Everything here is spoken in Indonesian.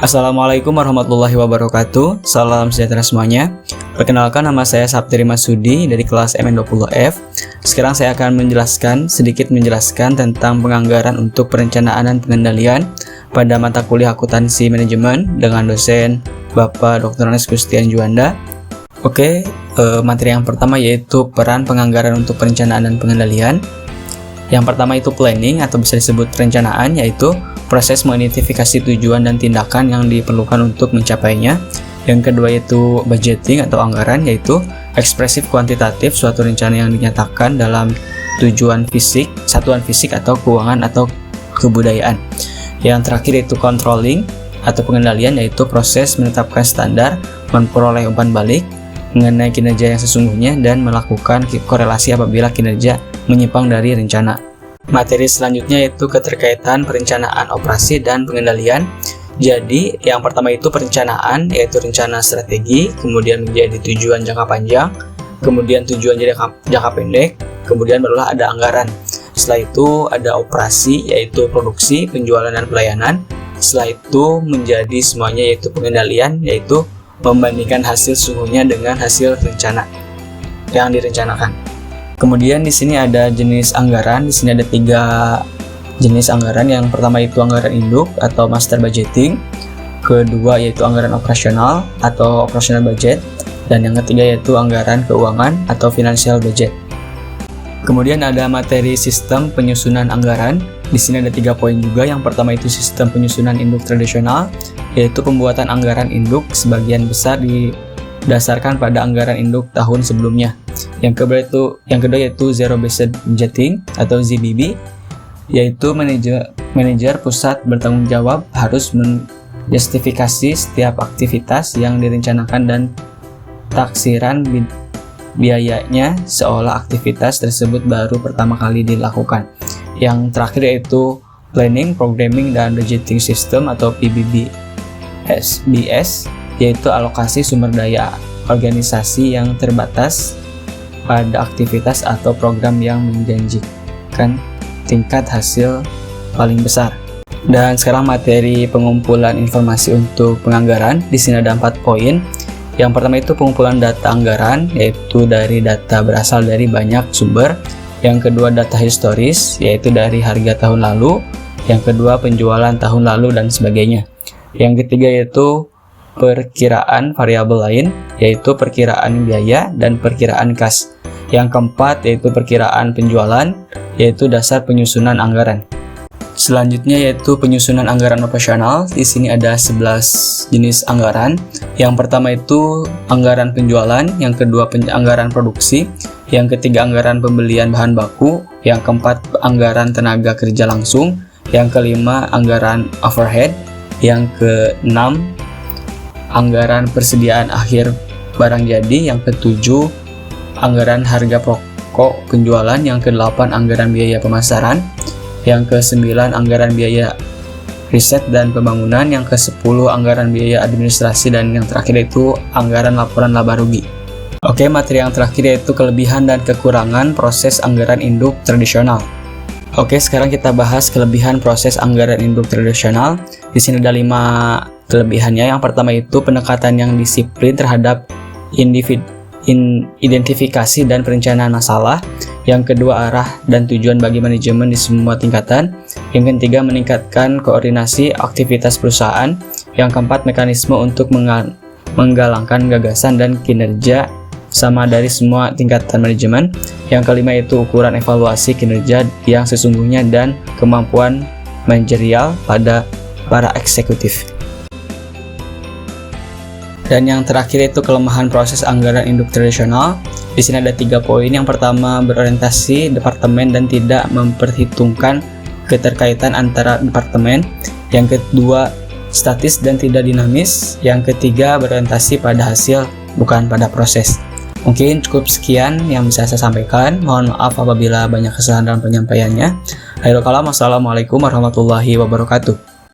Assalamualaikum warahmatullahi wabarakatuh. Salam sejahtera semuanya. Perkenalkan, nama saya Saptri Masudi dari kelas MN20F. Sekarang saya akan sedikit menjelaskan tentang penganggaran untuk perencanaan dan pengendalian pada mata kuliah akuntansi manajemen dengan dosen Bapak Dr. Anes Gustian Juanda. Materi yang pertama yaitu peran penganggaran untuk perencanaan dan pengendalian. Yang pertama itu planning atau bisa disebut perencanaan, yaitu proses mengidentifikasi tujuan dan tindakan yang diperlukan untuk mencapainya. Yang kedua yaitu budgeting atau anggaran, yaitu ekspresif kuantitatif suatu rencana yang dinyatakan dalam tujuan fisik, satuan fisik atau keuangan atau kebudayaan. Yang terakhir yaitu controlling atau pengendalian, yaitu proses menetapkan standar, memperoleh umpan balik mengenai kinerja yang sesungguhnya dan melakukan korelasi apabila kinerja menyimpang dari rencana. Materi selanjutnya yaitu keterkaitan perencanaan operasi dan pengendalian. Jadi yang pertama itu perencanaan, yaitu rencana strategi, kemudian menjadi tujuan jangka panjang, kemudian tujuan jangka pendek, kemudian barulah ada anggaran. Setelah itu ada operasi, yaitu produksi, penjualan dan pelayanan. Setelah itu menjadi semuanya yaitu pengendalian, yaitu membandingkan hasil sesungguhnya dengan hasil rencana yang direncanakan. Kemudian di sini ada jenis anggaran. Di sini ada 3 jenis anggaran. Yang pertama itu anggaran induk atau master budgeting. Kedua yaitu anggaran operasional atau operational budget. Dan yang ketiga yaitu anggaran keuangan atau financial budget. Kemudian ada materi sistem penyusunan anggaran. Di sini ada 3 poin juga. Yang pertama itu sistem penyusunan induk tradisional, yaitu pembuatan anggaran induk sebagian besar didasarkan pada anggaran induk tahun sebelumnya. Yang kedua yaitu zero based budgeting atau ZBB, yaitu manajer pusat bertanggung jawab harus menjustifikasi setiap aktivitas yang direncanakan dan taksiran biayanya seolah aktivitas tersebut baru pertama kali dilakukan. Yang terakhir yaitu planning, programming, dan budgeting system atau PBBS, yaitu alokasi sumber daya organisasi yang terbatas pada aktivitas atau program yang menjanjikan tingkat hasil paling besar. Dan sekarang materi pengumpulan informasi untuk penganggaran. Di sini ada 4 poin. Yang pertama itu pengumpulan data anggaran, yaitu dari data berasal dari banyak sumber. Yang kedua data historis, yaitu dari harga tahun lalu. Yang kedua penjualan tahun lalu dan sebagainya. Yang ketiga yaitu perkiraan variabel lain, yaitu perkiraan biaya dan perkiraan kas. Yang keempat yaitu perkiraan penjualan, yaitu dasar penyusunan anggaran. Selanjutnya yaitu penyusunan anggaran operasional. Di sini ada 11 jenis anggaran. Yang pertama itu anggaran penjualan, yang kedua anggaran produksi, yang ketiga anggaran pembelian bahan baku, yang keempat anggaran tenaga kerja langsung, yang kelima anggaran overhead, yang keenam anggaran persediaan akhir barang jadi, yang ketujuh anggaran harga pokok penjualan, yang ke-8 anggaran biaya pemasaran, yang ke-9 anggaran biaya riset dan pembangunan, yang ke-10 anggaran biaya administrasi, dan yang terakhir itu anggaran laporan laba rugi. Materi yang terakhir yaitu kelebihan dan kekurangan proses anggaran induk tradisional. Sekarang kita bahas kelebihan proses anggaran induk tradisional. Di sini ada 5 kelebihannya. Yang pertama itu pendekatan yang disiplin terhadap identifikasi dan perencanaan masalah. Yang kedua arah dan tujuan bagi manajemen di semua tingkatan. Yang ketiga meningkatkan koordinasi aktivitas perusahaan. Yang keempat mekanisme untuk menggalangkan gagasan dan kinerja sama dari semua tingkatan manajemen. Yang kelima itu ukuran evaluasi kinerja yang sesungguhnya dan kemampuan manajerial pada para eksekutif. Dan yang terakhir itu kelemahan proses anggaran induk tradisional. Di sini ada 3 poin. Yang pertama berorientasi departemen dan tidak memperhitungkan keterkaitan antara departemen. Yang kedua statis dan tidak dinamis. Yang ketiga berorientasi pada hasil bukan pada proses. Mungkin cukup sekian yang bisa saya sampaikan. Mohon maaf apabila banyak kesalahan dalam penyampaiannya. Akhirul kalam, wassalamualaikum warahmatullahi wabarakatuh.